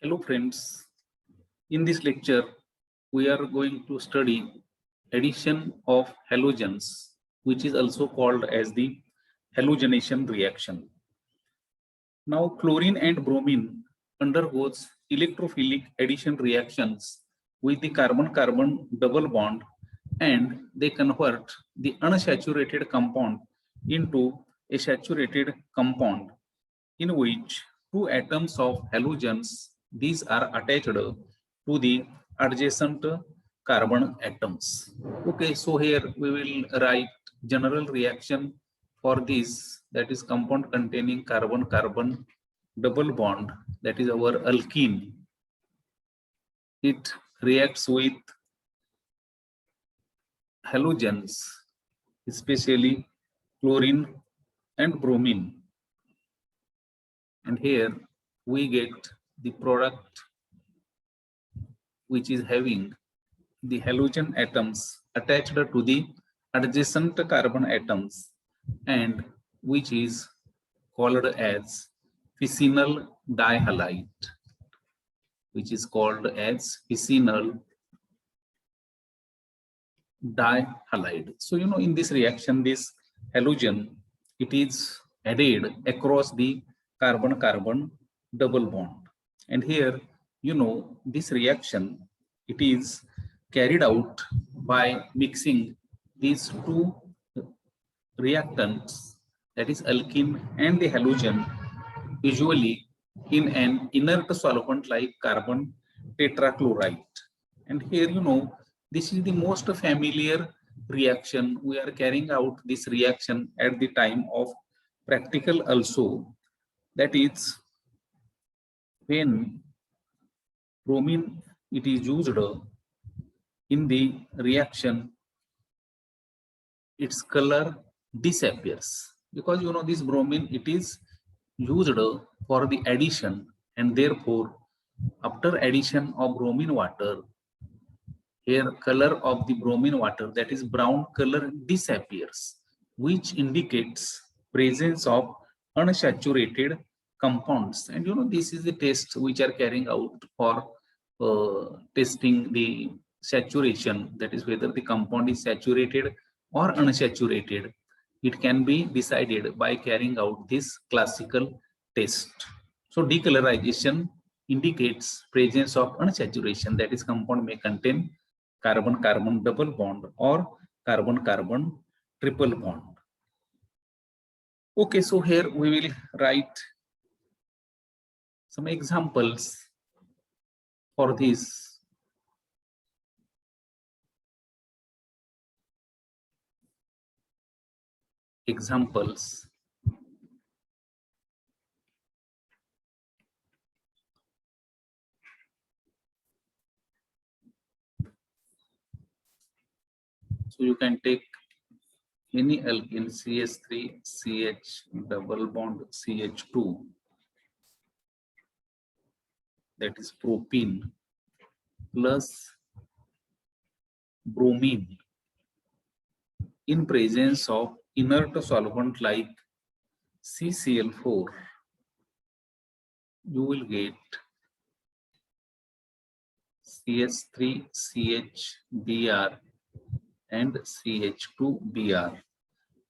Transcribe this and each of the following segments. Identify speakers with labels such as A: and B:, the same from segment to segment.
A: Hello friends, in this lecture we are going to study addition of halogens, which is also called as the halogenation reaction. Now chlorine and bromine undergoes electrophilic addition reactions with the carbon-carbon double bond, and they convert the unsaturated compound into a saturated compound in which two atoms of halogens, these are attached to the adjacent carbon atoms. Okay, so here we will write general reaction for this, that is compound containing carbon-carbon double bond, that is our alkene. It reacts with halogens, especially chlorine and bromine. And here we get the product which is having the halogen atoms attached to the adjacent carbon atoms, and which is called as fissional dihalide, which is called as fissional dihalide. So in this reaction, this halogen, it is added across the carbon-carbon double bond, and here this reaction, it is carried out by mixing these two reactants, that is alkene and the halogen, usually in an inert solvent like carbon tetrachloride. And here this is the most familiar reaction. We are carrying out this reaction at the time of practical also, that is when bromine it is used in the reaction, its color disappears, because this bromine it is used for the addition, and therefore after addition of bromine water, here color of the bromine water, that is brown color, disappears, which indicates presence of unsaturated compounds. And this is the test which are carrying out for testing the saturation, that is whether the compound is saturated or unsaturated. It can be decided by carrying out this classical test. So decolorization indicates presence of unsaturation, that is compound may contain carbon-carbon double bond or carbon-carbon triple bond. Okay, so here we will write some examples for this. Examples. So you can take any alkene CH3 CH double bond CH2, that is propene, plus bromine in presence of inert solvent like CCl4, you will get CH3CHBr and CH2Br,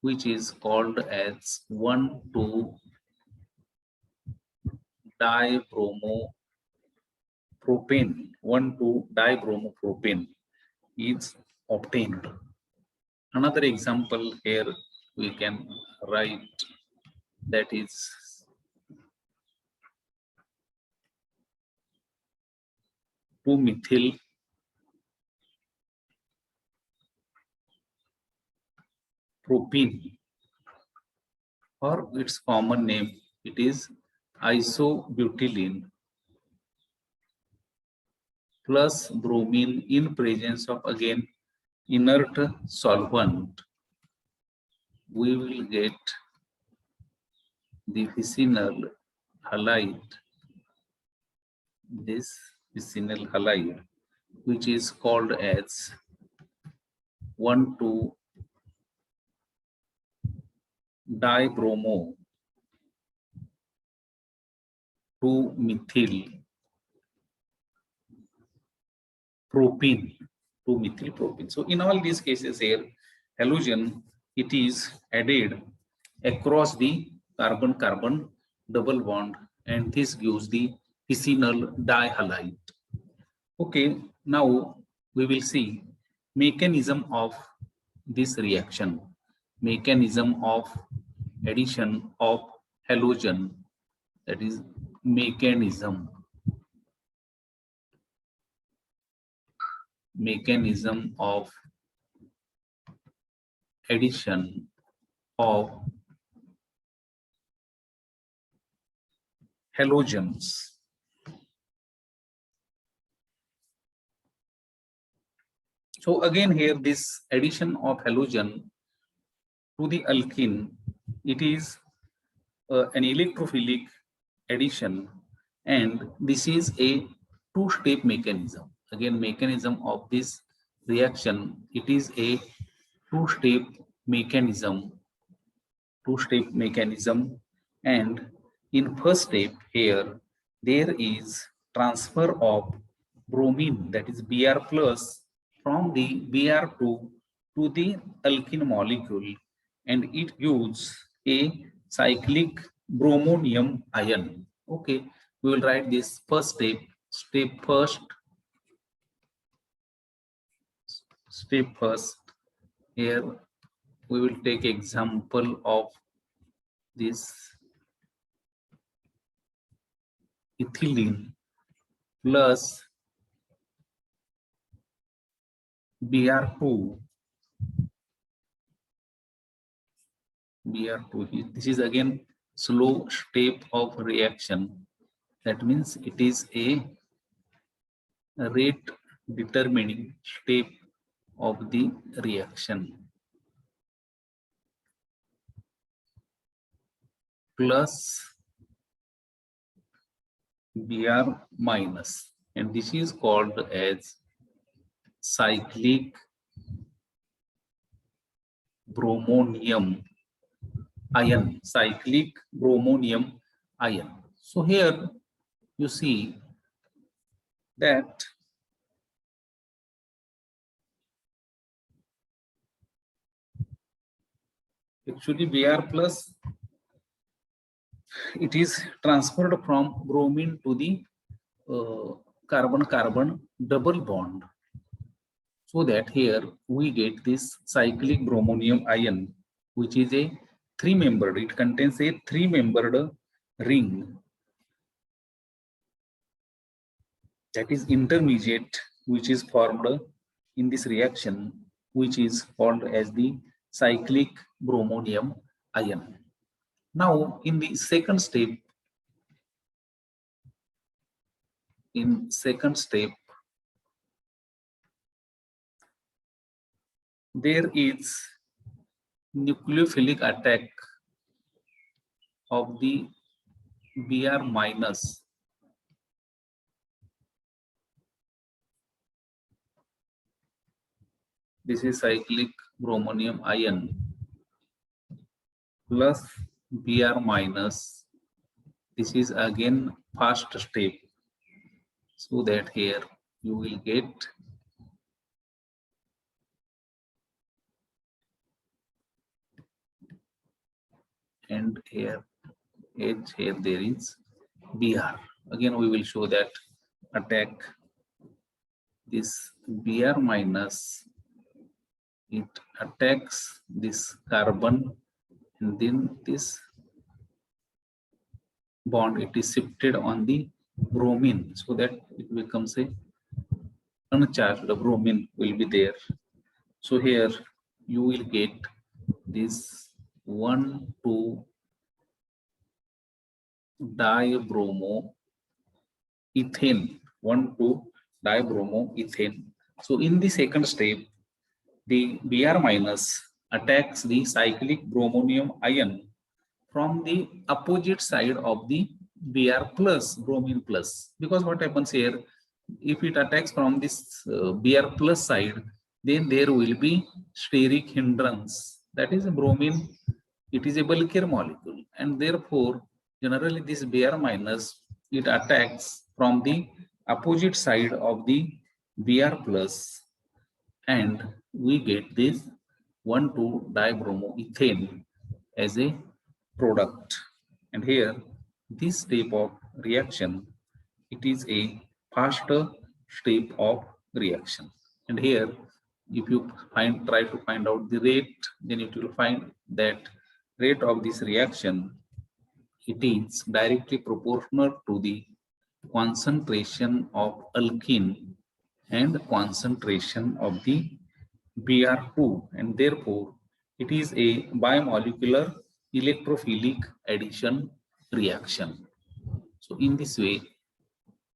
A: which is called as 1,2-dibromopropane. 1,2-dibromopropane is obtained. Another example here we can write, that is 2-methyl propene, or its common name, it is isobutylene, plus bromine in presence of again inert solvent. We will get the fissional halide, this fissional halide, which is called as 1,2-dibromo 2-methyl propene to methyl propene. So in all these cases here, halogen, it is added across the carbon-carbon double bond, and this gives the piscinyl dihalide. Okay, now we will see mechanism of this reaction, mechanism of addition of halogen, that is mechanism of addition of halogens. So again here, this addition of halogen to the alkene, it is an electrophilic addition, and this is a two-step mechanism. Again, mechanism of this reaction, it is a two-step mechanism, and in first step here, there is transfer of bromine, that is Br plus, from the Br2 to the alkene molecule, and it gives a cyclic bromonium ion. Okay, we will write this first step. Step first. Here we will take example of this ethylene plus Br2. This is again slow step of reaction. That means it is a rate determining step of the reaction. Plus Br minus, and this is called as cyclic bromonium ion, So here you see that actually Br plus, it is transferred from bromine to the carbon-carbon double bond, so that here we get this cyclic bromonium ion, which is a three-membered, it contains a three-membered ring, that is intermediate, which is formed in this reaction, which is called as the cyclic bromonium ion. Now in the second step, there is nucleophilic attack of the Br minus this is cyclic bromonium ion plus Br minus, this is again first step, so that here you will get and here there is Br. Again we will show that attack this Br minus, it attacks this carbon, and then this bond, it is shifted on the bromine, so that it becomes a uncharged bromine will be there. So here you will get this 1,2-dibromoethane, 1,2-dibromoethane. So in the second step, the Br minus attacks the cyclic bromonium ion from the opposite side of the Br plus, bromine plus, because what happens here, if it attacks from this Br plus side, then there will be steric hindrance, that is bromine, it is a bulkier molecule, and therefore generally this Br minus, it attacks from the opposite side of the Br plus, and we get this 1,2-dibromoethane as a product. And here, this step of reaction, it is a faster step of reaction. And here, if you try to find out the rate, then it will find that rate of this reaction, it is directly proportional to the concentration of alkene and concentration of the Br2, and therefore it is a bimolecular electrophilic addition reaction. So in this way,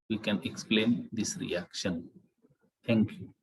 A: we can explain this reaction. Thank you.